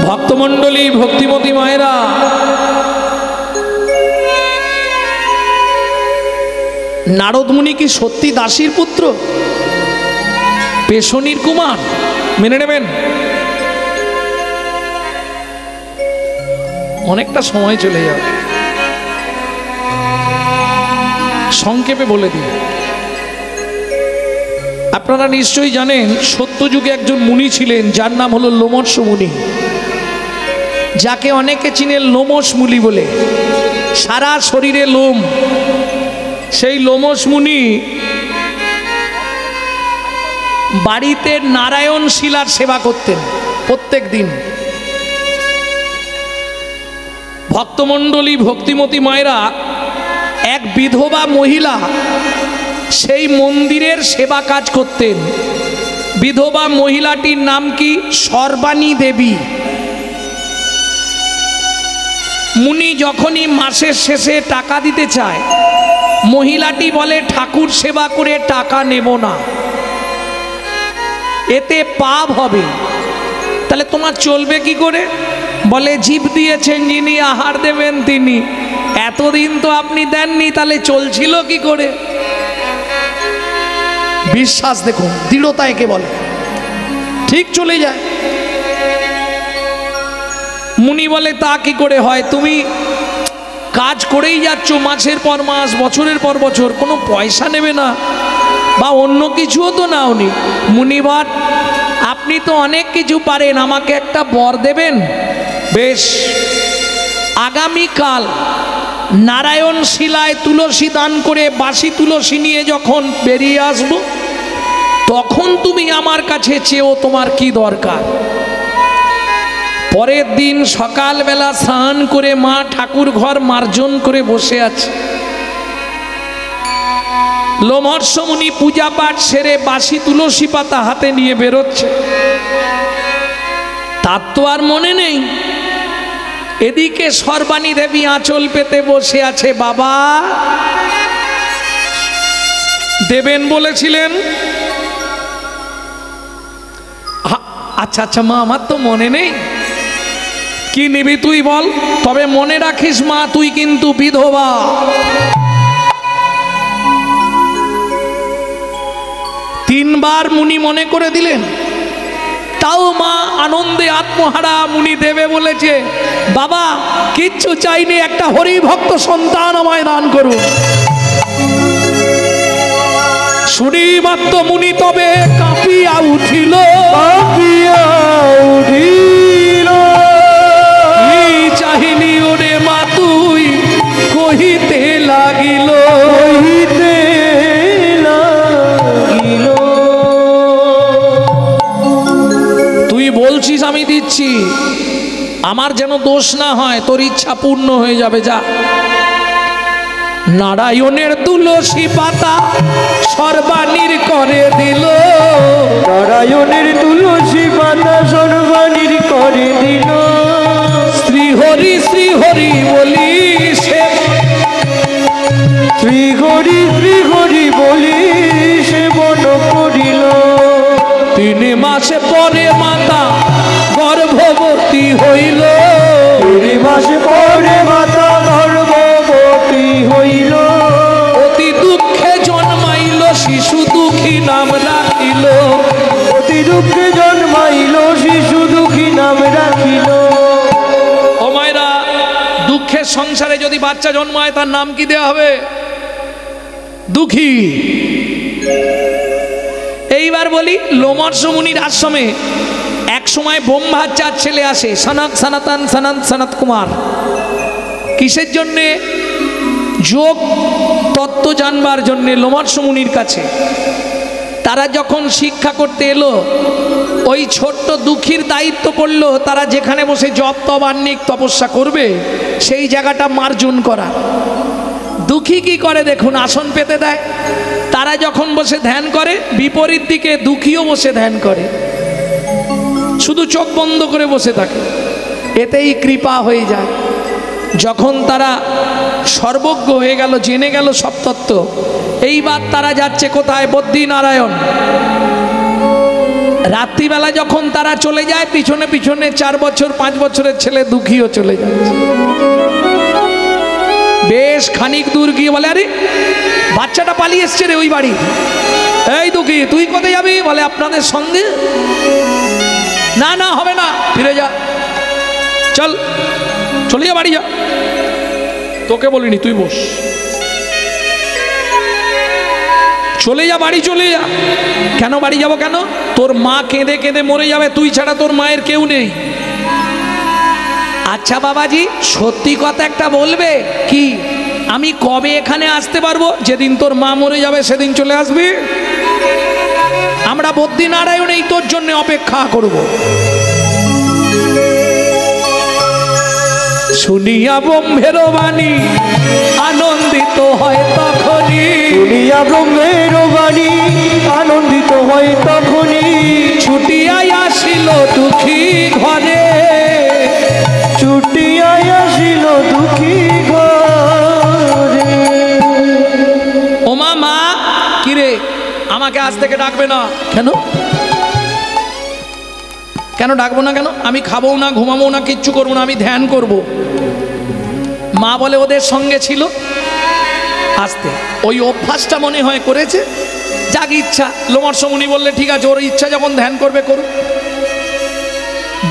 ভক্তমণ্ডলী, ভক্তিমতী মায়েরা, নারদ মুনি কি সত্যি দাসীর পুত্র, পেশনির কুমার? মেনে নেবেন? অনেকটা সময় চলে যাবে, সংক্ষেপে বলে দিই। আপনারা নিশ্চয়ই জানেন সত্যযুগে একজন মুনি ছিলেন যার নাম হলো লোমশ মুনি, যাকে অনেকে চিনেন লোমশ মুনি বলে। সারা শরীরে লোম। সেই লোমশ মুনি বাড়িতে নারায়ণ শিলার সেবা করতেন প্রত্যেক দিন। ভক্তমণ্ডলী, ভক্তিমতী মায়েরা, এক বিধবা মহিলা সেই মন্দিরের সেবা কাজ করতেন। বিধবা মহিলাটির নাম কি? সর্বাণী দেবী। মুনি যখনই মাসের শেষে টাকা দিতে চায়, মহিলাটি বলে ঠাকুর সেবা করে টাকা নেব না, এতে পাপ হবে। তাহলে তোমার চলবে কি করে? বলে জীব দিয়েছেন যিনি, আহার দেবেন তিনি। এতদিন তো আপনি দেননি, তাহলে চলছিল কি করে? বিশ্বাস দেখুন, দৃঢ়তা একে বলে, ঠিক চলে যায়। মুনি বলে তা কি করে হয়? তুমি কাজ করেই যাচ্ছ মাসের পর মাস, বছরের পর বছর, কোনো পয়সা নেবে না বা অন্য কিছুও তো নাওনি। মুনিবার, আপনি তো অনেক কিছু পারেন, আমাকে একটা বর দেবেন? বেশ, আগামীকাল নারায়ণ শিলায় তুলসী দান করে বাসি তুলসী নিয়ে যখন বেরিয়ে আসব, তখন তুমি আমার কাছে চেয়েও তোমার কি দরকার। পরের দিন সকালবেলা স্নান করে মা ঠাকুর ঘর মার্জন করে বসে আছে। লোমহর্ষ মুনি পূজা পাঠ সেরে বাসি তুলসী পাতা হাতে নিয়ে বেরোচ্ছে। তার তো আর মনে নেই, এদিকে সর্বাণী দেবী আঁচল পেতে বসে আছে। বাবা দেবেন বলেছিলেন। আচ্ছা আচ্ছা মা, আমার তো মনে নেই। কি নিবি তুই বল, তবে মনে রাখিস মা, তুই কিন্তু বিধবা। তিনবার মুনি মনে করে দিলেন, তাও মা আনন্দে আত্মহারা। মুনি দেবে বলেছে, বাবা কিচ্ছু চাইনি, একটা হরিভক্ত সন্তান আমায় দান করুন। শুনি মাত্র মুনি তবে কাঁপিয়া উঠিল, চাহিলি ওরে মা তুই, কহিতে লাগিল, তুই বলছিস আমি দিচ্ছি, আমার যেন দোষ না হয়, তোর ইচ্ছা পূর্ণ হয়ে যাবে, যা। নারায়ণের তুলসী পাতা সর্বাণীর করে দিল, নারায়ণের তুলসী পাতা সর্বাণীর করে দিল। শ্রীহরি শ্রীহরি বলি সে, শ্রীহরি শ্রীহরি বলি সেবন করিল। 3 মাস পরে মাতা গর্ভবতী হইল, 3 মাস পরে মাতা গর্ভবতী হইল। অতি দুঃখে জন্মাইল শিশু, দুঃখী নাম রাখিল, অতি দুঃখে জন্মাইল শিশু, দুঃখী নাম রাখিল। ও মায়েরা, দুঃখের সংসারে যদি বাচ্চা জন্মায় তার নাম কি দেওয়া হবে? দুঃখী। এইবার বলি, লোমহর্ষ মুনির আশ্রমে এক সময় ব্রহ্মার 4 ছেলে আসে, সনত সনাতন সনত সনত কুমার। কিসের জন্যে? যোগ তত্ত্ব জানবার জন্যে লোমহর্ষ মুনির কাছে। তারা যখন শিক্ষা করতে এলো, ওই ছোট্ট দুঃখীর দায়িত্ব পড়লো তারা যেখানে বসে জপ তপ আহ্নিক তপস্যা করবে সেই জায়গাটা মার্জন করা। দুঃখী কি করে দেখুন, আসন পেতে দেয়। তারা যখন বসে ধ্যান করে, বিপরীত দিকে দুঃখীও বসে ধ্যান করে, শুধু চোখ বন্ধ করে বসে থাকে, এতেই কৃপা হয়ে যায়। যখন তারা সর্বজ্ঞ হয়ে গেল, জেনে গেল সব তত্ত্ব, এইবার তারা যাচ্ছে কোথায়? বদ্রীনারায়ণ। রাত্রিবেলা যখন তারা চলে যায় পিছনে পিছনে 4 বছর 5 বছরের ছেলে দুঃখীও চলে যাচ্ছে। বেশ খানিক দূর গিয়ে বলে, আরে বাচ্চাটা পালিয়ে এসছে রে ওই বাড়ি। এই দুঃখী তুই কোথায় যাবি? বলে আপনাদের সঙ্গে। না না হবে না, ফিরে যা, চল চলে যা বাড়ি যা। তোকে বলিনি, তুই বস, চলে যা বাড়ি চলে যা। কেন বাড়ি যাব? কেন? তোর মা কেঁদে কেঁদে মরে যাবে, তুই ছাড়া তোর মায়ের কেউ নেই। আচ্ছা বাবাজি সত্যি কথা একটা বলবে কি, আমি কবে এখানে আসতে পারবো? যেদিন তোর মা মরে যাবে সেদিন চলে আসবি। আমরা বদ্রীনারায়ণেই তোর জন্য অপেক্ষা করব। শুনিয়া ব্রহ্মের বাণী আনন্দিত হয় তখনই, শুনিয়া ব্রহ্মের বাণী আনন্দিত হয় তখনই, ছুটিয়াই আসিল দুঃখী ঘরে, ছুটিয়াই আসিল দুঃখী ঘরে। ওমা মা কিরে আমাকে আজ থেকে ডাকবে না কেন? কেন ডাকবো না কেন? আমি খাবো না, ঘুমাবো না, কিচ্ছু করবো না, আমি ধ্যান করব। মা বলে ওদের সঙ্গে ছিল আসতে, ওই অভ্যাসটা মনে হয় করেছে, যাক ইচ্ছা। লোমর্ষ মুনি বললে ঠিক আছে, ওর ইচ্ছা যখন ধ্যান করবে করুক।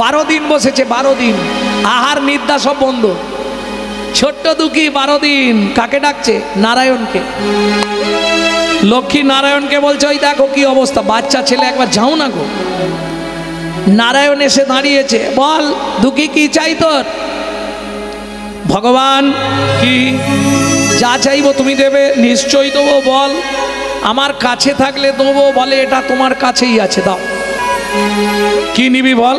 12 দিন বসেছে, 12 দিন আহার নিদ্রা সব বন্ধ। ছোট্ট দুঃখী 12 দিন কাকে ডাকছে? নারায়ণকে। লক্ষ্মী নারায়ণকে বলছে ওই দেখো কি অবস্থা, বাচ্চা ছেলে, একবার যাও না গো। নারায়ণ এসে দাঁড়িয়েছে, বল দুঃখী কি চাই তোর? ভগবান কি যা চাইবো তুমি দেবে, নিশ্চয়ই দেবো। বল আমার কাছে থাকলে দেবো। বলে এটা তোমার কাছেই আছে, দাও। কি নিবি বল?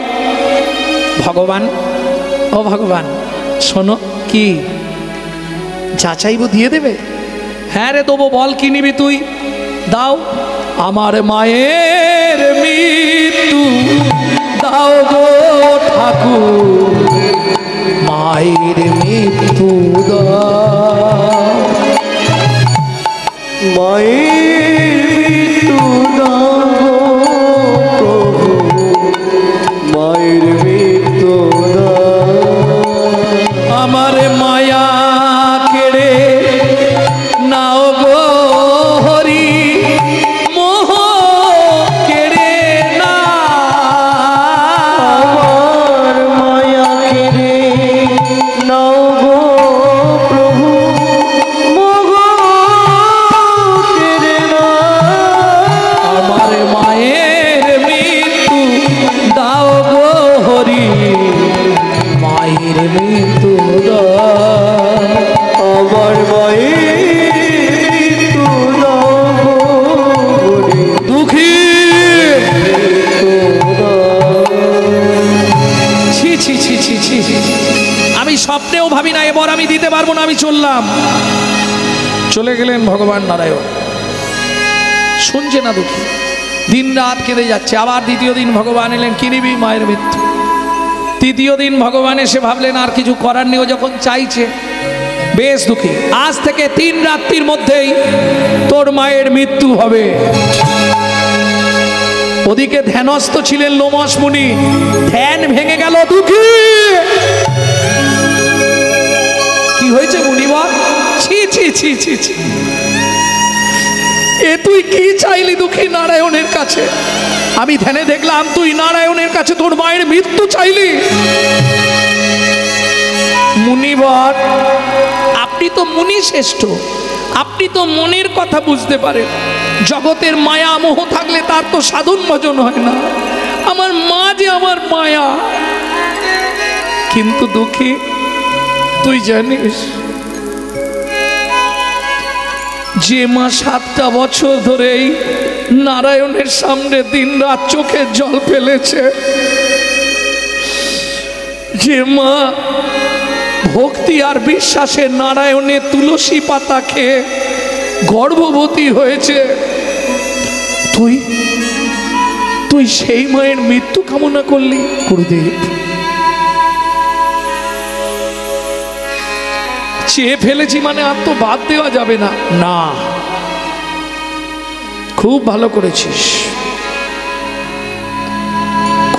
ভগবান, ও ভগবান শোনো, কি যা চাইবো দিয়ে দেবে? হ্যাঁ রে দেবো, বল কি নিবি তুই? দাও আমার মায়ের মৃত্যু দাও গো ঠাকুর, মায়ের মৃত্যু দাও, মায়ের মৃত্যু দাও প্রভু, মায়ের মৃত্যু দাও। আমার মায়া কেড়ে নাও গো হরি, মোহ কেড়ে না। আমার মায়া কেড়ে নাও গো প্রভু, মোহ কেড়ে না। আমার মায়ের মৃত্যু দাও গো হরি, মায়ের মৃত্যু দাও। আমার মায়ের মৃত্যু দাও গো হরি, দুঃখী মৃত্যু দাও। ছি ছি ছি ছি ছি ছি। আমি স্বপ্নেও ভাবি না এবার আমি দিতে পারবো না, আমি চললাম। চলে গেলেন ভগবান নারায়ণ। শুনছে না দুঃখী, দিন রাত কেঁদে যাচ্ছে। আবার দ্বিতীয় দিন ভগবান এলেন, কি নিবি? মায়ের মৃত্যু। তৃতীয় দিন ভগবান এসে ভাবলেন আর কিছু করার নেই, ও যখন চাইছে। বেশ দুঃখী, আজ থেকে 3 রাত্রির মধ্যেই তোর মায়ের মৃত্যু হবে। ওদিকে ধ্যানস্থ ছিলেন লোমশ মুনি, ধ্যান ভেঙে গেল। দুঃখী কি হয়েছে মুনিবর? ছি ছি ছি ছি ছি, এ তুই কি চাইলি দুঃখী নারায়ণের কাছে? আমি ধ্যানে দেখলাম তুই নারায়ণের কাছে তোর মায়ের মৃত্যু চাইলি। মুনিবর আপনি তো মুনি শ্রেষ্ঠ, আপনি তো মনের কথা বুঝতে পারেন। জগতের মায়া মোহ থাকলে তার তো সাধন ভজন হয় না। আমার মা যে আমার মায়া। কিন্তু দুঃখী তুই জানিস যে মা 7টা বছর ধরেই নারায়ণের সামনে দিন রাত চোখের জল ফেলেছে, যে মা ভক্তি আর বিশ্বাসে নারায়ণের তুলসী পাতা খেয়ে গর্ভবতী হয়েছে, তুই তুই সেই মায়ের মৃত্যু কামনা করলি? গুরুদেব চেয়ে ফেলেছি মানে আর তো বাদ দেওয়া যাবে না। না, খুব ভালো করেছিস।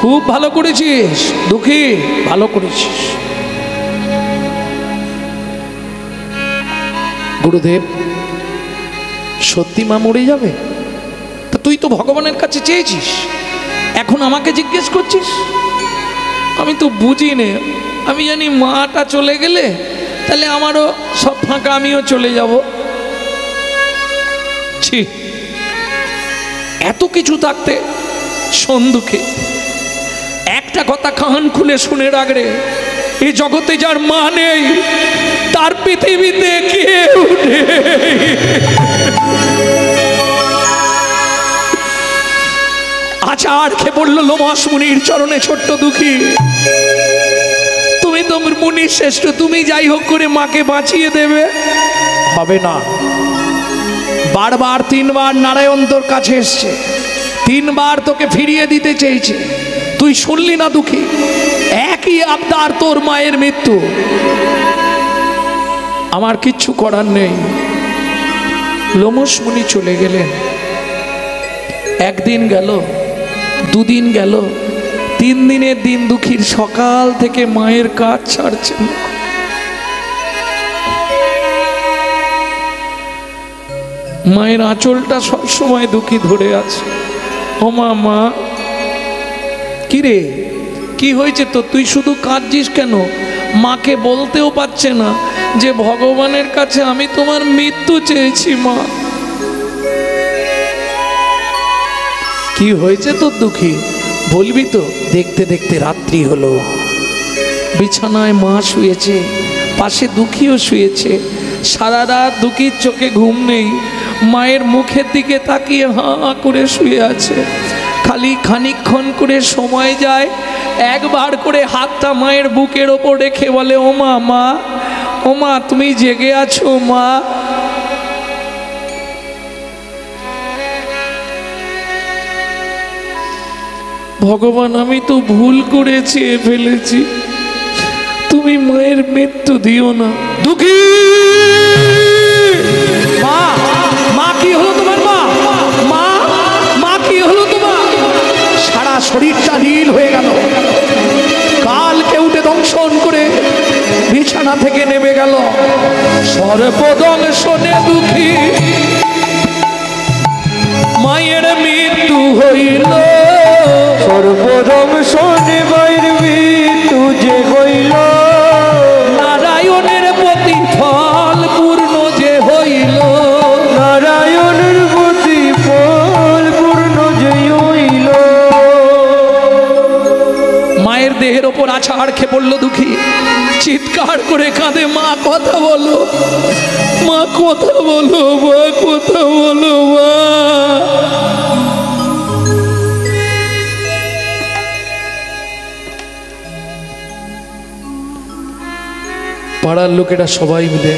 খুব ভালো করেছিস দুঃখী, ভালো করেছিস। গুরুদেব, সত্যি মা মরে যাবে? তা তুই তো ভগবানের কাছে চেয়েছিস, এখন আমাকে জিজ্ঞেস করছিস? আমি তো বুঝি নে, আমি জানি মাটা চলে গেলে তাহলে আমারও সব ফাঁকা, আমিও চলে যাব। ছি, এত কিছু থাকতে শোন দুঃখে, একটা কথা কান খুলে শুনে রাখ রে, এই জগতে যার মা নেই তার পৃথিবীতে কেউ নেই। আচার খেয়ে পড়ল লোমশ মুনির চরণে ছোট্ট দুঃখী। তুমি তো মুনির শ্রেষ্ঠ, তুমি যাই হোক করে মাকে বাঁচিয়ে দেবে, হবে না। বারবার 3 বার নারায়ণ তোর কাছে এসছে, 3 বার তোকে ফিরিয়ে দিতে চেয়েছে, তুই শুনলি না দুঃখী। একই আবদার তোর মায়ের মৃত্যু, আমার কিচ্ছু করার নেই। লোমশ মুনি চলে গেলেন। একদিন গেল, 2 দিন গেল, 3 দিনের দিন দুঃখীর সকাল থেকে মায়ের কাজ ছাড়ছে না। মায়ের আঁচলটা সবসময় দুঃখী ধরে আছে। ও মা, মা কি রে, কি হয়েছে তো? তুই শুধু কাঁদছিস কেন? মাকে বলতেও পারছে না যে ভগবানের কাছে আমি তোমার মৃত্যু চেয়েছি। মা কি হয়েছে তোর দুঃখী, বলবি তো? দেখতে দেখতে রাত্রি হলো, বিছানায় মা শুয়েছে, পাশে দুঃখীও শুয়েছে। সারা রাত দুঃখীর চোখে ঘুম নেই, মায়ের মুখের দিকে তাকিয়ে হাঁ করে শুয়ে আছে। খালি খানিকক্ষণ করে সময় যায়, একবার করে হাতটা মায়ের বুকের ওপর রেখে বলে, ও মা, মা, ও মা, তুমি জেগে আছো মা? ভগবান, আমি তো ভুল করে চেয়ে ফেলেছি, তুমি মায়ের মৃত্যু দিও না। দুঃখী মা, মা কি হলো তোমার? মা, মা, মা কি হলো তোমার? সারা শরীরটা নীল হয়ে গেল, কালকে উঠে দংশন করে বিছানা থেকে নেমে গেল। সর্বদংশনে দুঃখী মায়ের মৃত্যু হইল। সর্বদংশনে মায়ের মৃত্যু যে হইল, নারায়ণের প্রতিফল পূর্ণ যে হইল। নারায়ণের প্রতিফল পূর্ণ যে হইল। মায়ের দেহের ওপর আছাড় খেয়ে পড়ল দুঃখী, চিৎকার করে কাঁদে, মা কথা বলো, মা কথা বলো, মা কথা বলো, মা। পাড়ার লোকেরা সবাই মিলে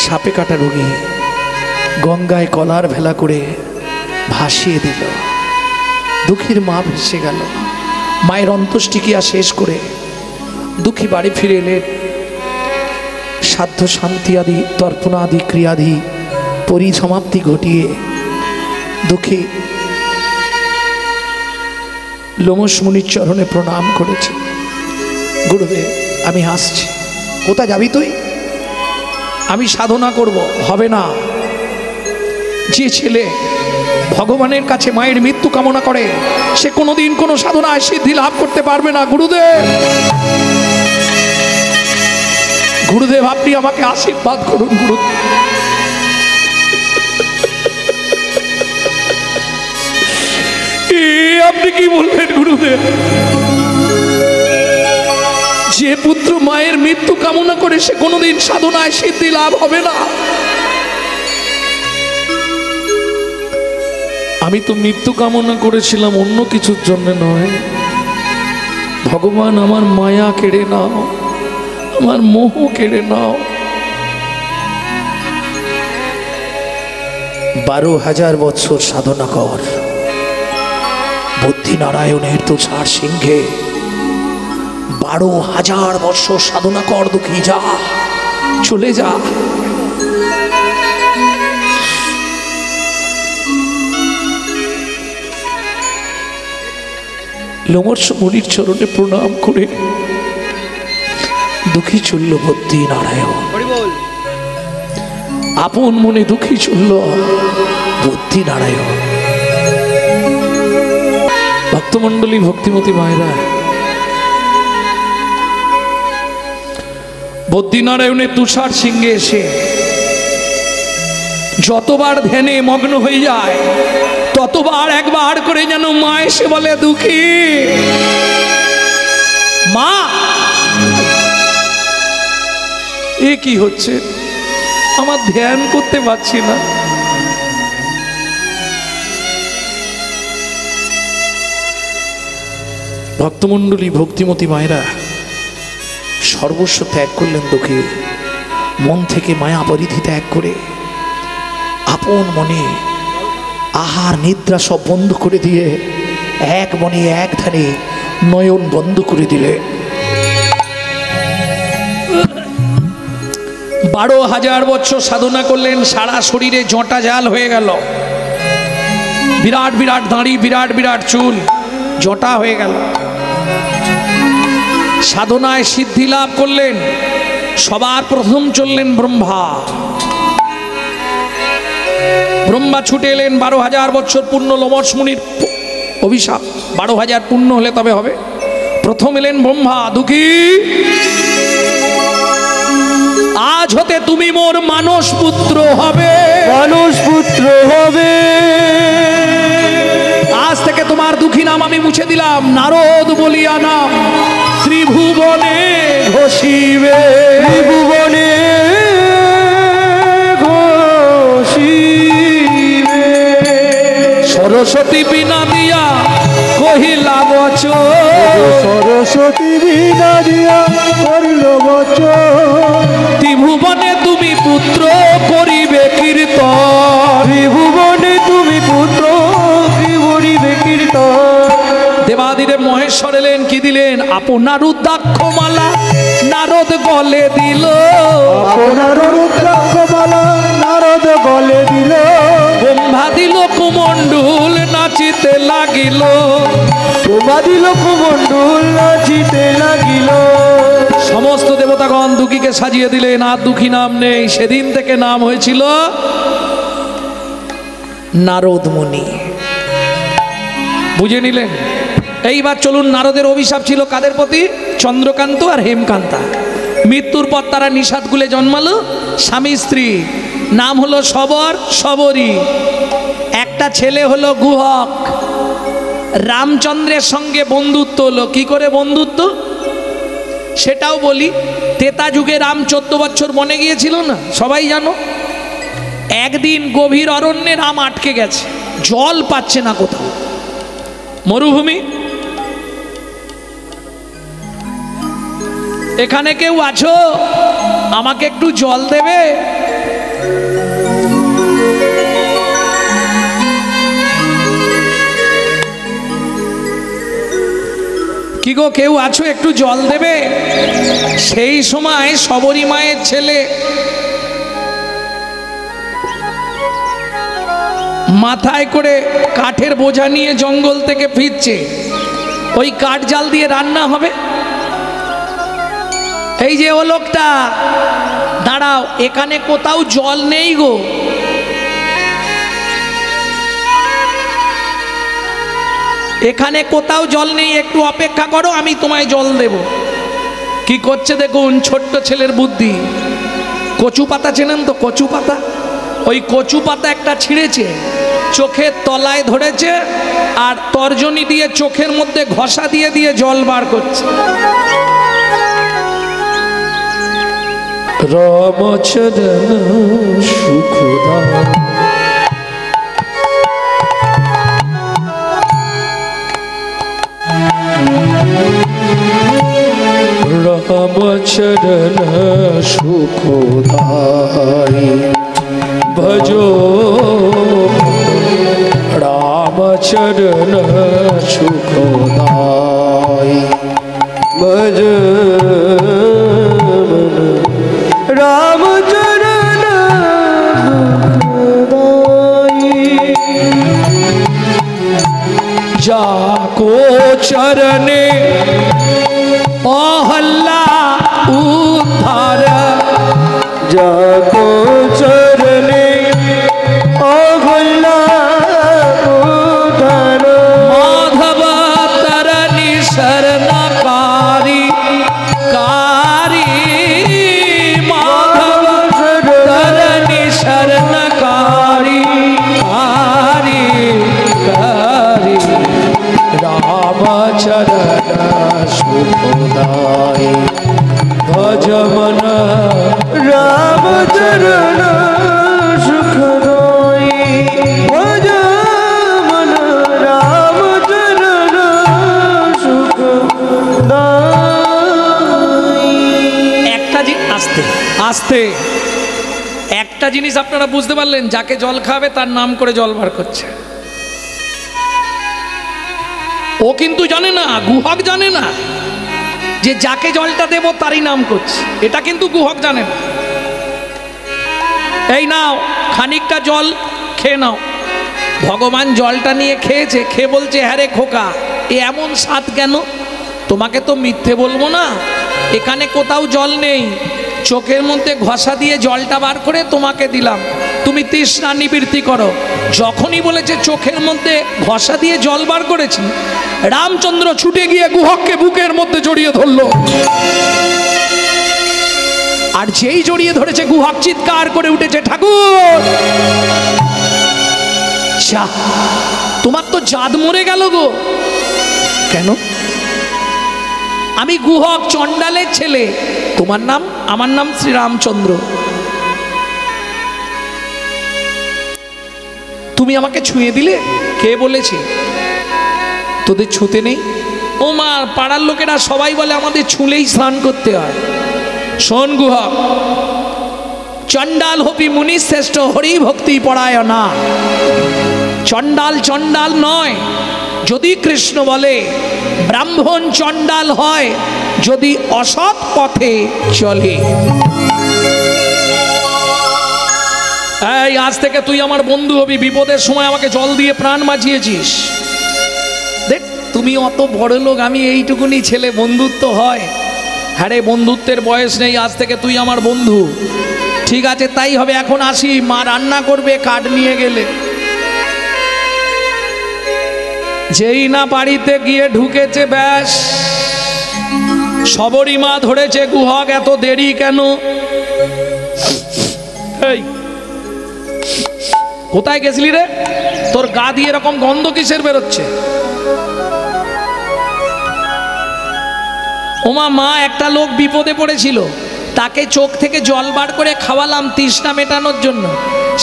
সাপে কাটা রোগী গঙ্গায় কলার ভেলা করে ভাসিয়ে দিল। দুঃখীর মা ভেসে গেল। মায়ের অন্ত্যেষ্টিক্রিয়া শেষ করে দুঃখী বাড়ি ফিরে এলেন। সাধ্য শান্তি আদি তর্পণাদি ক্রিয়াদি পরিসমাপ্তি ঘটিয়ে দুঃখী লোমশ মুনির চরণে প্রণাম করেছে। গুরুদেব, আমি আসছি। কোথায় যাবি তুই? আমি সাধনা করব। হবে না। যে ছেলে ভগবানের কাছে মায়ের মৃত্যু কামনা করে সে কোনোদিন কোনো সাধনায় সিদ্ধি লাভ করতে পারবে না। গুরুদেব, গুরুদেব, আপনি আমাকে আশীর্বাদ করুন। গুরুদেব, আপনি কি বলবেন? গুরুদেব, যে পুত্র মায়ের মৃত্যু কামনা করে সে কোনোদিন সাধনায় সিদ্ধি লাভ হবে না। আমি তো মৃত্যু কামনা করেছিলাম অন্য কিছুর জন্য নয়। ভগবান, আমার মায়া কেড়ে নাও, আমার মোহ কেড়ে নাও। 12,000 বছর সাধনা কর, বুদ্ধি নারায়ণের তো ছাড় সিংহে। 12,000 বছর সাধনা কর দুঃখী, যা, চলে যা। লোমর্ষ মুনির চরণে প্রণাম করে দুঃখী চলল বদ্রী নারায়ণ। আপন মনে দুঃখী চলল বদ্রী নারায়ণ। ভক্তমণ্ডলী, ভক্তিমতী মায়েরা, বদ্রীনারায়ণের তুষার সিংহে এসে যতবার ধ্যানে মগ্ন হয়ে যায় ততবার একবার করে যেন মা এসে বলে, দুঃখী মা, এ কি হচ্ছে? আমার ধ্যান করতে পারছি না। ভক্তমণ্ডলী, ভক্তিমতী মায়েরা সর্বস্ব ত্যাগ করলেন দুঃখী। মন থেকে মায়া পরিধি ত্যাগ করে আপন মনে আহার নিদ্রা সব বন্ধ করে দিয়ে এক মনে এক ধ্যানে নয়ন বন্ধ করে দিলে 12,000 বছর সাধনা করলেন, সারা শরীরে জটা জাল হয়ে গেল। বিরাট বিরাট দাঁড়ি, বিরাট বিরাট চুল, জটা হয়ে গেল। সাধনায় সিদ্ধি লাভ করলেন। সবার প্রথম চললেন ব্রহ্মা। ব্রহ্মা ছুটে এলেন। 12,000 বছর পূর্ণ লোমশ মুনির অভিশাপ, 12,000 পূর্ণ হলে তবে হবে। প্রথম এলেন ব্রহ্মা। দুঃখী, আজ হতে তুমি মোর মানস পুত্র হবে। মানস পুত্র হবে। আজ থেকে তোমার দুঃখী নাম আমি মুছে দিলাম। নারদ বলিয়া নাম ত্রিভুবনে ঘোষিবে। ত্রিভুবনে ঘোষিবে। সরস্বতী বিনা দিয়া কহিলা বচন। সরস্বতী বিনা দিয়া করিল বচন। ত্রিভুবনে তুমি পুত্র করিবে কীর্তন। ত্রিভুবনে তুমি পুত্র করিবে কীর্তন। দেবাদিদেব মহেশ্বর এলেন, কি দিলেন? আপনার রুদ্রাক্ষমালা নারদ গলে দিল। আপনার রুদ্রাক্ষমালা নারদ গলে দিল। ব্রহ্মা দিল কুমণ্ডুল নাচিতে লাগিল। ব্রহ্মা দিল কুমণ্ডুল নাচিতে লাগিল। সমস্ত দেবতাগণ দুঃখীকে সাজিয়ে দিলেন। আর দুঃখী নাম নেই। সেদিন থেকে নাম হয়েছিল নারদ মুনি। বুঝে নিলেন? এইবার চলুন, নারদের অভিশাপ ছিল কাদের প্রতি? চন্দ্রকান্ত আর হেমকান্তা। মৃত্যুর পর তারা নিষাদকুলে জন্মালো, স্বামী স্ত্রী। নাম হলো সবর, সবরী। একটা ছেলে হলো গুহক। রামচন্দ্রের সঙ্গে বন্ধুত্ব হলো। কি করে বন্ধুত্ব সেটাও বলি। ত্রেতা যুগে রাম 14 বছর বনে গিয়েছিল না, সবাই জানো। একদিন গভীর অরণ্যে রাম আটকে গেছে, জল পাচ্ছে না কোথাও, মরুভূমি। এখানে কেউ আছো? আমাকে একটু জল দেবে? কি গো, কেউ আছো? একটু জল দেবে? সেই সময় সবরী মায়ের ছেলে মাথায় করে কাঠের বোঝা নিয়ে জঙ্গল থেকে ফিরছে। ওই কাঠ জাল দিয়ে রান্না হবে। এই যে ও লোকটা, দাঁড়াও, এখানে কোথাও জল নেই গো। এখানে কোথাও জল নেই, একটু অপেক্ষা করো, আমি তোমায় জল দেব। কি করছে দেখুন, ছোট্ট ছেলের বুদ্ধি। কচু পাতা চেনেন তো? কচু পাতা, ওই কচু পাতা একটা ছিঁড়েছে, চোখের তলায় ধরেছে, আর তর্জনী দিয়ে চোখের মধ্যে ঘষা দিয়ে দিয়ে জল বার করছে। রামচরণ সুখদান রামচরণ সুখদাই ভজো রামচরণ সুখদাই ভজ রামচরণ जाको चरण সুখদায় ভজ মন রাম চরণ সুখদায় ভজ মন রাম চরণ সুখদায়। আস্তে আস্তে একটা জিনিস আপনারা বুঝতে পারলেন, যাকে জল খাবে তার নাম করে জল বার করছে। ও কিন্তু জানে না, গুহক জানে না যে যাকে জলটা দেব তারই নাম করছে, এটা কিন্তু গুহক জানে না। এই নাও খানিকটা জল খেয়ে নাও। ভগবান জলটা নিয়ে খেয়েছে, খেয়ে বলছে, হ্যাঁ রে খোকা, এ এমন স্বাদ কেন? তোমাকে তো মিথ্যে বলবো না, এখানে কোথাও জল নেই, চোখের মধ্যে ঘষা দিয়ে জলটা বার করে তোমাকে দিলাম, তুমি তৃষ্ণা নিবৃত্তি করো। যখনই বলেছে চোখের মধ্যে ঘষা দিয়ে জল বার করেছি, রামচন্দ্র ছুটে গিয়ে গুহককে বুকের মধ্যে জড়িয়ে ধরলো। আর যেই জড়িয়ে ধরেছে, গুহক চিৎকার করে উঠেছে, ঠাকুর তোমার তো জাত মরে গেল গো। কেন? আমি গুহক, চণ্ডালের ছেলে, তোমার নাম? আমার নাম শ্রীরামচন্দ্র। তুমি আমাকে ছুঁয়ে দিলে? কে বলেছে? তোদের ছুঁতে নেই? ও মা, পাড়ার লোকেরা সবাই বলে আমাদের ছুঁলেই স্নান করতে হয়। শোন গুহক, চণ্ডাল হপি মুনি শ্রেষ্ঠ, হরি ভক্তি পরায় না। চণ্ডাল চণ্ডাল নয়, যদি কৃষ্ণ বলে ব্রাহ্মণ চণ্ডাল হয় যদি অসৎ পথে চলে। এই আজ থেকে তুই আমার বন্ধু হবি, বিপদের সময় আমাকে জল দিয়ে প্রাণ বাঁচিয়েছিস। দেখ, তুমি অত বড় লোক, আমি এইটুকুনি ছেলে, বন্ধুত্ব হয়? হ্যাঁ রে, বন্ধুত্বের বয়স নেই, আজ থেকে তুই আমার বন্ধু। ঠিক আছে, তাই হবে, এখন আসি, মা রান্না করবে, কাঠ নিয়ে গেলে। যেই না বাড়িতে গিয়ে ঢুকেছে, ব্যাস সবরী মা ধরেছে, গুহক এত দেরি কেন? এই কোথায় গেছিলি রে? তোর গা দিয়ে এরকম গন্ধ কিসের বেরোচ্ছে? ওমা মা, একটা লোক বিপদে পড়েছিল, তাকে চোখ থেকে জল বার করে খাওয়ালাম তৃষ্ণা মেটানোর জন্য।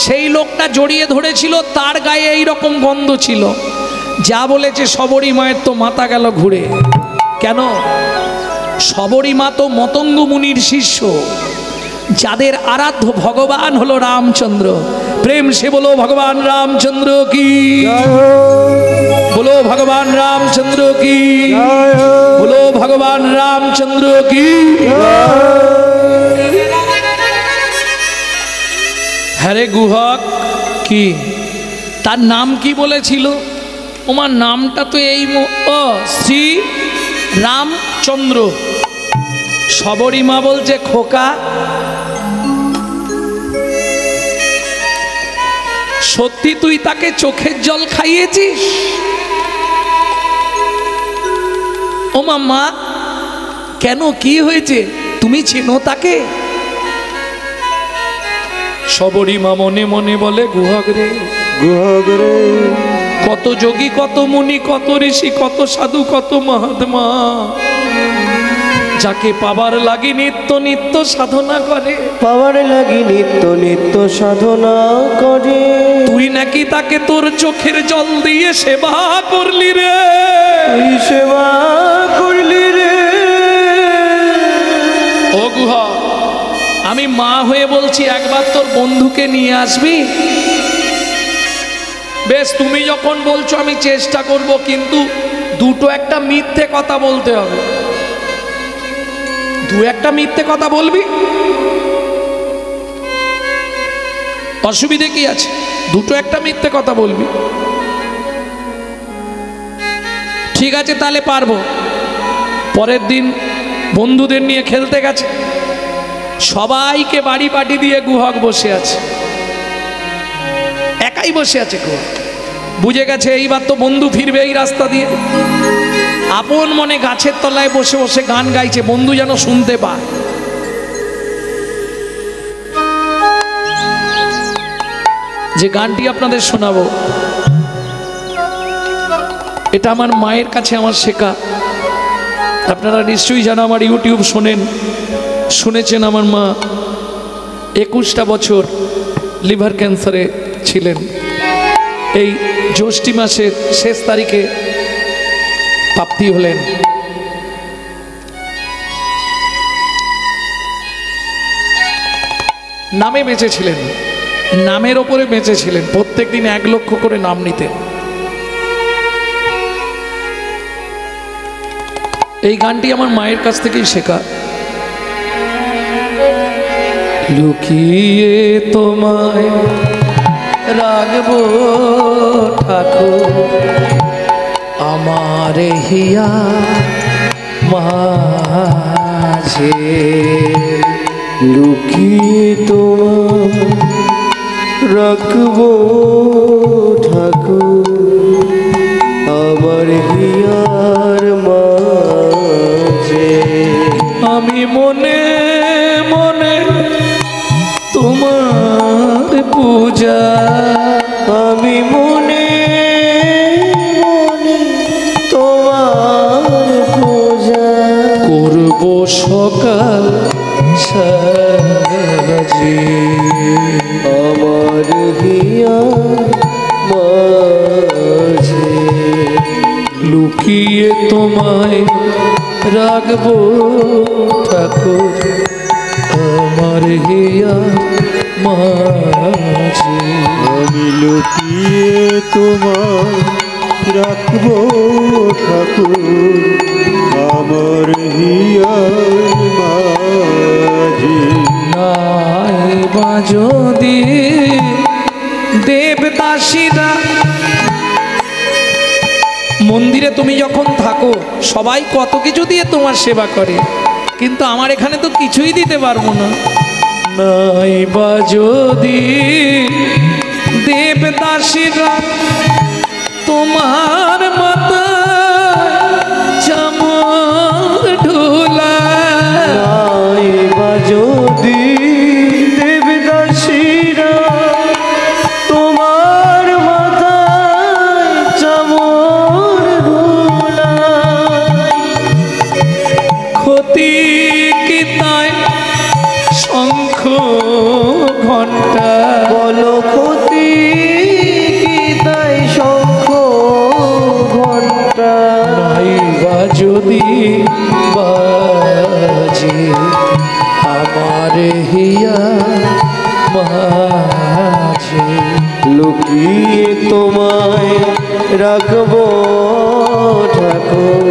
সেই লোকটা জড়িয়ে ধরেছিল, তার গায়ে এই রকম গন্ধ ছিল। যা বলেছে সবরী মায়ের তো মাথা গেল ঘুরে। কেন? সবরী মা তো মতঙ্গ মুনির শিষ্য, যাদের আরাধ্য ভগবান হলো রামচন্দ্র। প্রেম সে বলো ভগবান রামচন্দ্র কি, বলো ভগবান রামচন্দ্র কি, বলো ভগবান রামচন্দ্র কি। হ্যারে গুহক, কি তার নাম কি বলেছিল? ওমার নামটা তো এই শ্রী রামচন্দ্র। সবরী মা বলছে, খোকা সত্যি তুই তাকে চোখের জল খাইয়েছিস? ওমা মা, কেন, কি হয়েছে? তুমি চেনো তাকে? সবরী মা মনে মনে বলে, গুহক রে, গুহক রে, কত যোগী, কত মুনি, কত ঋষি, কত সাধু, কত মহাত্মা, যাকে পাবার লাগি নিত্য নিত্য সাধনা করে, পাওয়ার লাগি নিত্য নিত্য সাধনা করে, তুই নাকি তাকে তোর চোখের জল দিয়ে সেবা করলি রে, তুই সেবা করলি রে। ও গুহা, আমি মা হয়ে বলছি, একবার তোর বন্ধুকে নিয়ে আসবি? বেশ, তুমি যখন বলছো আমি চেষ্টা করব, কিন্তু দুটো একটা মিথ্যে কথা বলতে হবে। দু একটা মিথ্যে কথা বলবি, অসুবিধে কি আছে? দুটো একটা মিথ্যে কথা বলবি। ঠিক আছে, তাহলে পারবো। পরের দিন বন্ধুদের নিয়ে খেলতে গেছে, সবাইকে বাড়ি পাটি দিয়ে গুহক বসে আছে, একাই বসে আছে গুহক। বুঝে গেছে এইবার তো বন্ধু ফিরবে এই রাস্তা দিয়ে, আপন মনে গাছের তলায় বসে বসে গান গাইছে, বন্ধু যেন শুনতে পায়। যে গানটি আপনাদের শোনাবো, এটা আমার মায়ের কাছে আমার শেখা। আপনারা নিশ্চয়ই জানো, আমার ইউটিউব শোনেন, শুনেছেন আমার মা 21টা বছর লিভার ক্যান্সারে ছিলেন। এই জ্যৈষ্ঠী মাসের শেষ তারিখে প্রাপ্তি হলেন। নামে বেঁচেছিলেন, নামের ওপরে বেঁচেছিলেন, প্রত্যেক দিন 1 লক্ষ করে নাম নিতেন। এই গানটি আমার মায়ের কাছ থেকেই শেখা। লুকিয়ে তোমায় রাখবো ঠাকুর আমার হিয়া মাঝে, লুকিয়ে তোমায় রাখবো ঠাকুর আমার হিয়ার মাঝে। আমি মনে মনে তোমার পূজা, আমি মনে মনে তোমার পূজা করব সকাল সাজে, আমার হিয়ার মাঝে। লুকিয়ে তোমায় রাখবো ঠাকুর আমার হিয়া মাঝে। আমি লুকিয়ে তোমায় রাখবো ঠাকুর আমার হিয়ার মাঝে। নাই বা যদি দেবদাসীরা, মন্দিরে তুমি যখন থাকো সবাই কত কিছু দিয়ে তোমার সেবা করে, কিন্তু আমার এখানে তো কিছুই দিতে পারবো না। নাই বা যদি দেবদাসীরা তোমার মাথায় চামর ঢোলায়, নাই বা যদি দেবদাসীরা তোমার মাথায় চামর ঢোলায়, ক্ষতি কি তাই শঙ্খ ঘণ্টা, বলো ক্ষতি কি তাই শঙ্খ ঘণ্টা। নাই বা যদি বাজে আমার হিয়া মাঝে, লুকিয়ে তোমায় রাখবো ঠাকুর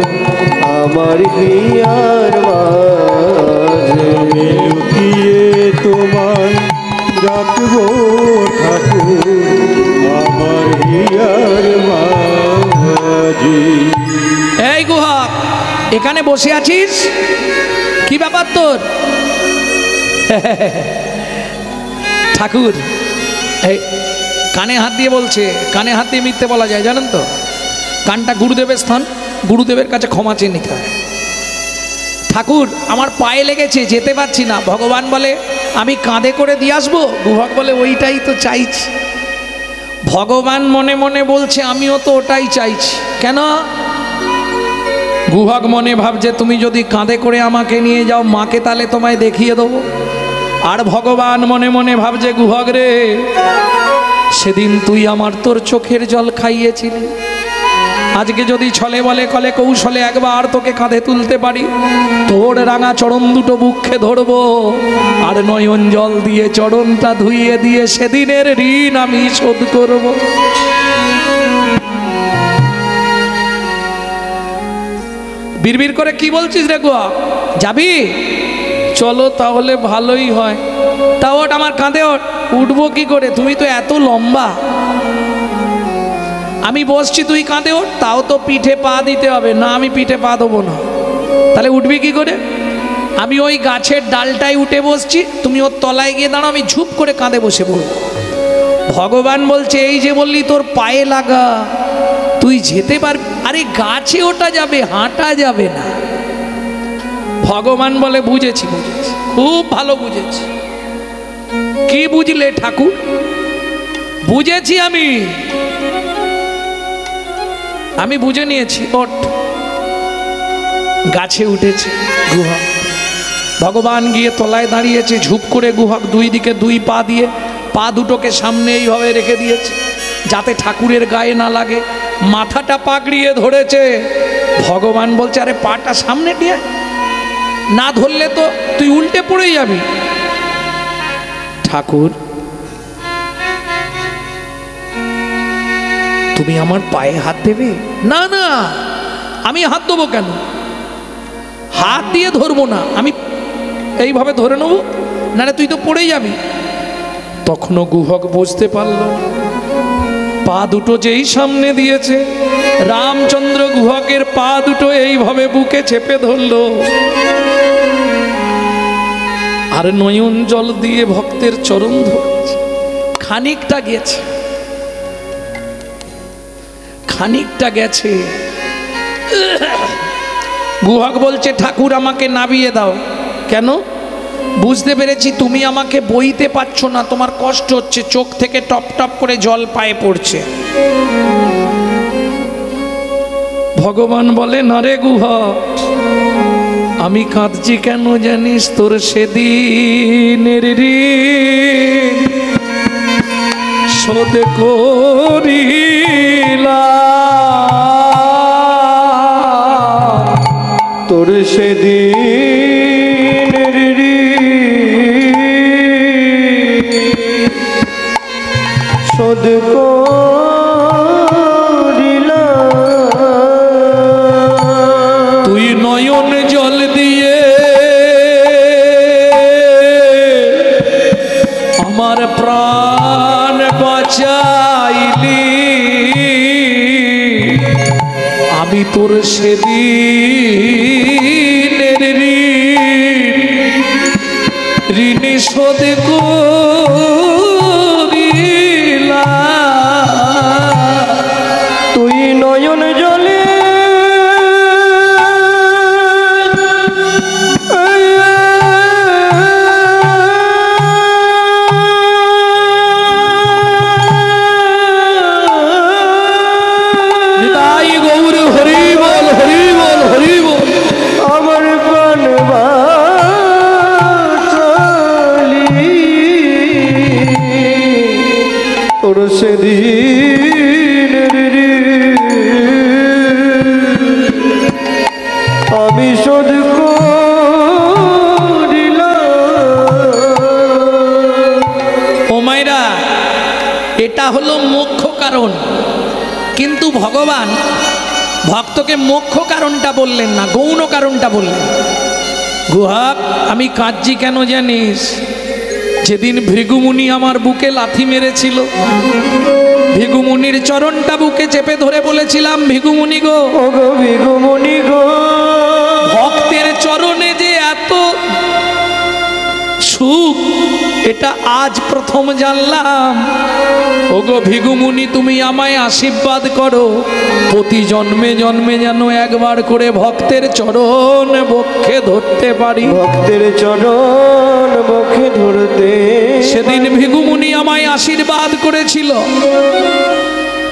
আমার হিয়ার মাঝে। লুকিয়ে তোমায় রাখবো ঠাকুর আমার হিয়ার মাঝে। এই গুহা, এখানে বসে আছিস, কি ব্যাপার তোর? ঠাকুর এই কানে হাত দিয়ে বলছে, কানে হাত দিয়ে মিথ্যে বলা যায় জানেন তো? কানটা গুরুদেবের স্থান, গুরুদেবের কাছে ক্ষমা চেয়ে নিতে হয়। ঠাকুর আমার পায়ে লেগেছে, যেতে পারছি না। ভগবান বলে আমি কাঁধে করে দিয়ে আসবো। গুহক বলে ওইটাই তো চাইছি। ভগবান মনে মনে বলছে আমিও তো ওটাই চাইছি। কেন? গুহক মনে ভাবছে তুমি যদি কাঁধে করে আমাকে নিয়ে যাও মাকে তাহলে তোমায় দেখিয়ে দেবো। আর ভগবান মনে মনে ভাবছে গুহক রে, সেদিন তুই আমার তোর চোখের জল খাইয়েছিলি, আজকে যদি ছলে বলে কলে কৌশলে একবার তোকে কাঁধে তুলতে পারি, তোর রাঙা চরণ দুটো বুকে ধরবো আর নয়ন জল দিয়ে চরণটা ধুইয়ে দিয়ে সেদিনের ঋণ আমি শোধ করব। বিড়বিড় করে কি বলছিস রে গুয়া? যাবি? চলো তাহলে ভালোই হয়। তা ওঠ আমার কাঁধে ওঠ। উঠবো কি করে? তুমি তো এত লম্বা। আমি বসছি তুই কাঁধে ওঠ, তাও তো পিঠে পা দিতে হবে। না আমি পিঠে পা দেবো না। তাহলে উঠবি কি করে? আমি ওই গাছের ডালটায় উঠে বসছি, তুমি ওর তলায় গিয়ে দাঁড়াও, আমি ঝুপ করে কাঁধে বসে পড়ব। ভগবান বলছে এই যে বললি তোর পায়ে লাগা, তুই যেতে পারবি? আরে গাছে ওটা যাবে, হাঁটা যাবে না। ভগবান বলে বুঝেছি বুঝেছি, খুব ভালো বুঝেছি। কি বুঝলে ঠাকুর? বুঝেছি আমি বুঝে নিয়েছি। ওঠ। গাছে উঠেছে গুহা। ভগবান গিয়ে তলায় দাঁড়িয়েছে, ঝুপ করে গুহা দুই দিকে দুই পা দিয়ে পা দুটোকে সামনে এইভাবে রেখে দিয়েছে যাতে ঠাকুরের গায়ে না লাগে। মাথাটা পাকড়িয়ে ধরেছে। ভগবান বলছে, আরে পাটা সামনে দিয়ে, না ধরলে তো তুই উল্টে পড়ে যাবি। ঠাকুর, তুমি আমার পায়ে হাত দেবে? না না, আমি হাত দেবো কেন? হাত দিয়ে ধরবো না, আমি এইভাবে ধরে নেবো, নাহলে তুই তো পড়ে যাবি। তখনও গুহক বুঝতে পারল না। পা দুটো যেই সামনে দিয়েছে, রামচন্দ্র গুহকের পা দুটো এইভাবে বুকে চেপে ধরল, আর নয়ন জল দিয়ে ভক্তের চরণ ধরেছে। খানিকটা গেছে, খানিকটা গেছে। গুহক বলছে, ঠাকুর আমাকে নাবিয়ে দাও। কেন? বুঝতে পেরেছি তুমি আমাকে বইতে পারছো না, তোমার কষ্ট হচ্ছে, চোখ থেকে টপ টপ করে জল পায়ে পড়ছে। ভগবান বলে, না রে গুহক, আমি কাঁদছি কেন জানিস? তোর সেদিনের ঋণ শোধ করিলাম, তোর সেদিনের শোধ করিলাম। তুই নয়ন জল দিয়ে আমার প্রাণ বাঁচাইলি, আমি তোর সেদিনের ঋণ শোধ করিলাম। তুই নয়ন জলে আমার প্রাণ বাঁচালি, তোর সেদিনের আমি শোধ করিলাম। ও মায়েরা, এটা হলো মোক্ষ কারণ, কিন্তু ভগবান ভক্তকে মোক্ষ কারণটা বললেন না, গৌণ কারণটা বললেন। গুহক, আমি কাঁদছি কেন জানিস? যেদিন ভৃগুমুনি আমার বুকে লাথি মেরেছিল, ভৃগুমুনির চরণটা বুকে চেপে ধরে বলেছিলাম, ভৃগুমুনি গো, ও গো ভৃগুমুনি গো, ভক্তের চরণে যে এত সুখ, এটা আজ প্রথম জানলাম। ওগো ভৃগুমুনি, তুমি আমায় আশীর্বাদ করো, প্রতি জন্মে জন্মে যেন একবার করে ভক্তের চরণ বক্ষে ধরতে পারি। ভক্তের চরণ বক্ষে ধরতে। সেদিন ভৃগুমুনি আমায় আশীর্বাদ করেছিল,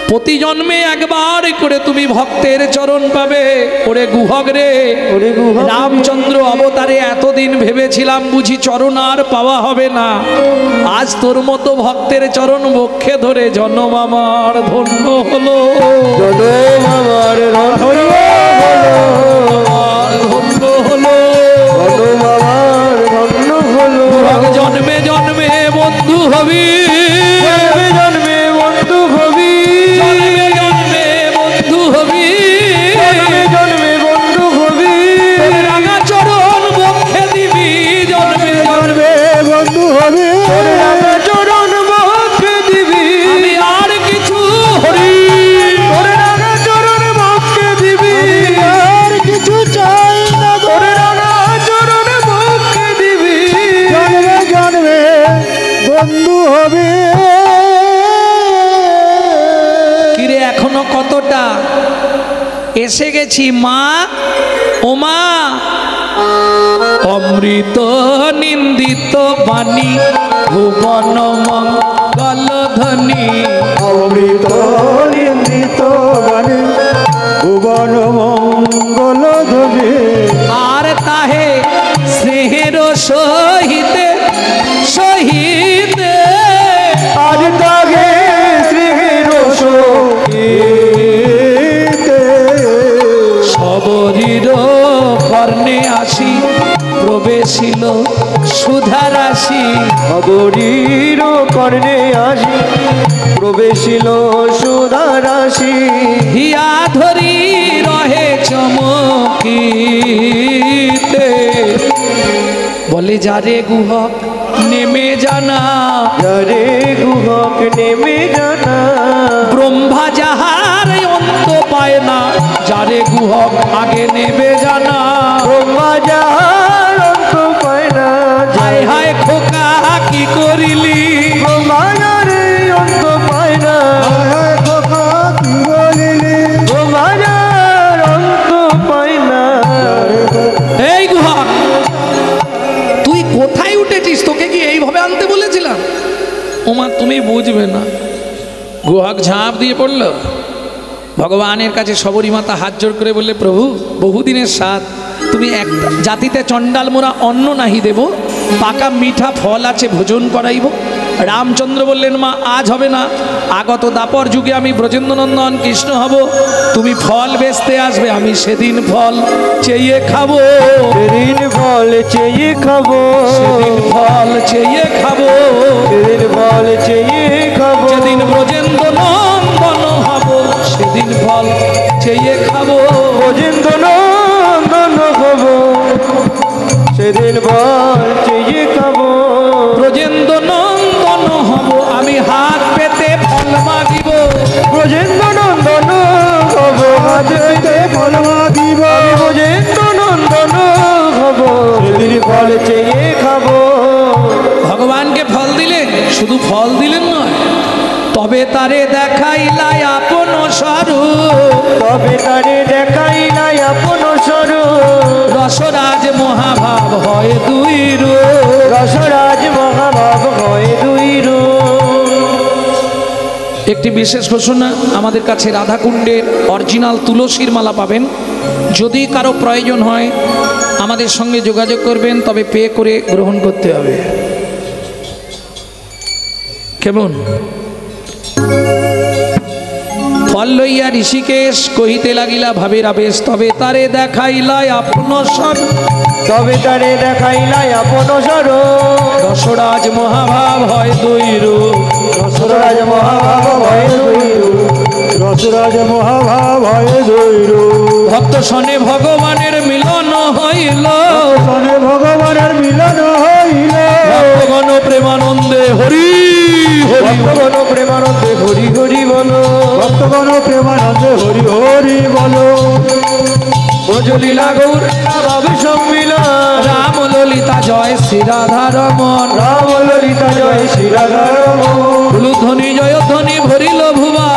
প্রতি জন্মে একবার করে তুমি ভক্তের চরণ পাবে। ওরে গুহক রে, ওরে গুহক, রামচন্দ্র অবতারে এতদিন ভেবেছিলাম বুঝি চরণ আর পাওয়া হবে না, আজ তোর মতো ভক্তের চরণ বক্ষে ধরে জন্ম আমার ধন্য হলো, জনম আমার ধন্য হলো, ধন্য হলো, জনম আমার ধন্য হলো। জন্মে জন্মে বন্ধু হবি, জন্মে জন্মে বন্ধু হবি, জন্মে জন্মে বন্ধু হবি, জন্মে জন্মে বন্ধু হবি, রাঙা চরণ বক্ষে দিবি, জন্মে জন্মে বন্ধু হবি, চরণ বক্ষে দিবি। আমি আর কিছু হরি, তোরে রাঙা চরণ বক্ষে দিবি, আর কিছু চাই না। তোরে রাঙা চরণ বক্ষে দিবি, জন্মে জন্মে বন্ধু হবে। কিরে এখনো কতটা? এসে গেছি মা, ও মা। অমৃত নিন্দিত বাণী, ভুবন মঙ্গল ধ্বনি, অমৃত নিন্দিত বাণী, ভুবন মঙ্গল ধ্বনি, স্নেহের সহিতে সহিতে আজ তাগে স্নেহের সহিতে সবরীর কর্ণে আসি প্রবেশিল সুধারাশি অগরীর কর্ণে আসি প্রবেশিল সুধারাশি হিয়া ধরি রহে চমকিতে বলে যারে গুহক নেমে জানা যারে গুহক নেমে জানা ব্রহ্মা যাহার অন্ত পায় না যারে গুহক আগে নেবে জানা ব্রহ্মা যাহার অন্ত পায় না হায় হায় খোকা কি করিলি ব্রহ্মা যারে অন্ত পায় না ব্রহ্মা যার অন্ত পায় না এই গুহক তুই কোথায় উঠেছিস তোকে কি এইভাবে আনতে বলেছিলাম ওমা তুমি বুঝবে না গুহক ঝাঁপ দিয়ে পড়ল ভগবানের কাছে সবরী মাতা হাত জোড় করে বললে প্রভু বহুদিনের স্বাদ তুমি এক জাতিতে চণ্ডাল মোরা অন্ন নাহি দেব পাকা মিঠা ফল আছে ভোজন করাইব রামচন্দ্র বললেন মা আজ হবে না আগত দাপর যুগে আমি ব্রজেন্দ্রনন্দন কৃষ্ণ হব তুমি ফল বেচতে আসবে আমি সেদিন ফল চেয়ে খাবো সেদিন ফল চেয়ে খাবো সেদিন ফল চেয়ে খাবো সেদিন ফল চেয়ে খাবো যেদিন ব্রজেন্দ্র নন্দন হব সেদিন ফল চেয়ে খাবো ব্রজেন্দ্র নন্দন হবো সেদিন ফল চেয়ে খাবো ব্রজেন্দ্র নন্দন হব আমি হাত পেতে ফল মাগিব ব্রজেন্দ্র নন্দন হবো হাত পেতে ফল মাগিব ব্রজেন্দ্র নন্দন হবো সেদিন ফল চেয়ে খাবো ভগবানকে ফল দিলেন শুধু ফল দিলেন নয় তবে তারে দেখাইলাই আপন স্বরূপ তবে তারে দেখাই নাই আপন স্বরূপ রসরাজ মহাভাব হয় দুই রূপ রসরাজ মহাভাব হয় দুই রূপ একটি বিশেষ ঘোষণা আমাদের কাছে রাধাকুণ্ডের অরিজিনাল তুলসীর মালা পাবেন যদি কারো প্রয়োজন হয় আমাদের সঙ্গে যোগাযোগ করবেন তবে পে করে গ্রহণ করতে হবে কেমন ফল লইয়া ঋষিকেশ কহিতে লাগিলা ভাবের আবেশ তবে তারে দেখাইলাই আপন স্বরূপ তবে তারে দেখাই নাই আপন স্বরূপ রসরাজ মহাভাব হয় দুই রূপ রসরাজ মহাভাব হয় দুই রূপ রসরাজ মহাভাব হয় দুই রূপ ভক্ত সনে ভগবানের মিলন হইল সনে ভগবানের মিলন হইল ভক্তগণ প্রেমানন্দে হরি হরি ভক্তগণ প্রেমানন্দে হরি হরি বলো ভক্তগণ প্রেমানন্দে হরি হরি বলো ব্রজলীলা গৌর ভাব সম্মিলন রাম ললিতা জয় শ্রী রাধা রমন রাম ললিতা জয় শ্রী রাধা রমণ ধ্বনি জয় ধ্বনি ভরিল ভুবা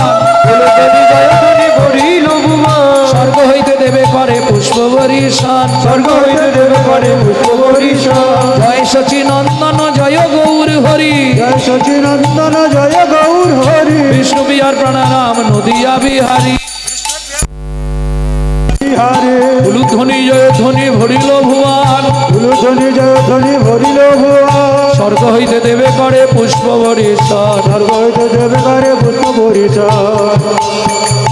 জয়ধ্বনি ভরিল ভুবন স্বর্গ হইতে দেবে করে পুষ্প বরিশান স্বর্গ হইতে দেবে করে পুষ্প বরিশান জয় শচী নন্দন জয় গৌর হরি জয় সচিনন্দন জয় গৌর হরি বিষ্ণু বিহার প্রাণারাম নদিয়া বিহারী হরে ধ্বনি জয় ধ্বনি ভরিল ভুবান ধ্বনি জয়ধ্বনি ভরিল ভুবন স্বর্গ হইতে দেবে করে পুষ্প বরিশান স্বর্গ হইতে দেবে করে পুষ্প বরিশান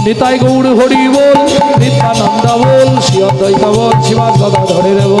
নিতাই গৌর হরি বল নিত্যানন্দা বল শ্রী অদ্বৈত বল শিবাস গদাধরের বল